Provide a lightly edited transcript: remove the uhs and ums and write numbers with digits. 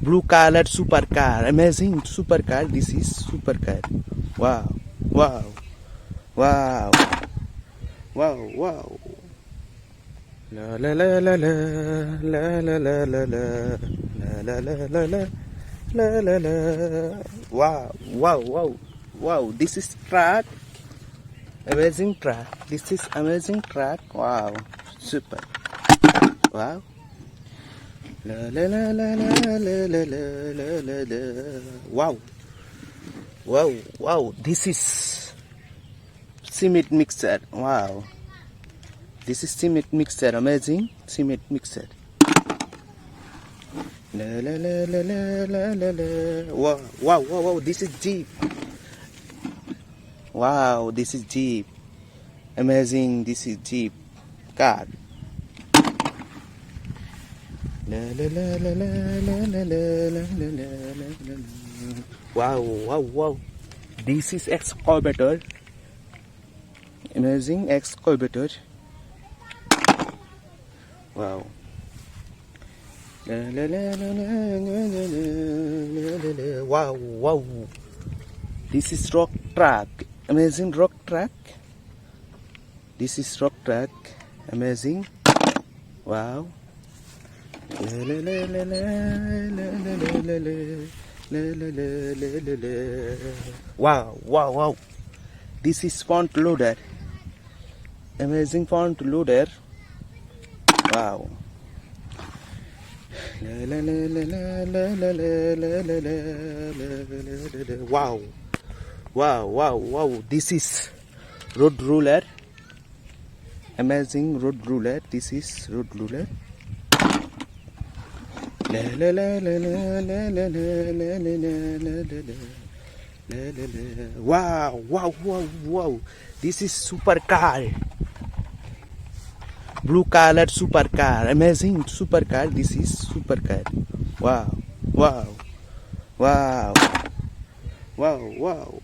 Blue colored supercar. Amazing supercar. This is supercar. Wow. Wow. Wow. Wow. Wow. La la la la la la la la la la la la la la la la la. Wow. Wow. Wow. Wow. This is truck. Amazing truck. This is amazing truck. Wow. Super. Wow. La la la la la la la la la la. Wow. Wow. Wow. This is cement mixer. Wow. This is cement mixer. Amazing cement mixer. La la la la la la la la. Wow. Wow. Wow. Wow. This is Jeep. Wow. This is Jeep. Amazing. This is Jeep car. La la la la la la la la la la la. Wow, wow, wow. This is excavator. Amazing excavator. Wow. La la la la la la la la la. Wow, wow. This is rock truck. Amazing rock truck. This is rock truck. Amazing. Wow. La la la la la la la la la la la la la. Wow, wow, wow. This is front loader. Amazing front loader. Wow. La la la la la la la la la la la. Wow. Wow, wow, wow. This is road roller. Amazing road roller. This is road roller. La la la la la la la la la la la la. Wow, wow, wow, wow. This is supercar. Blue colored supercar. Amazing supercar. This is supercar. Wow, wow, wow, wow, wow.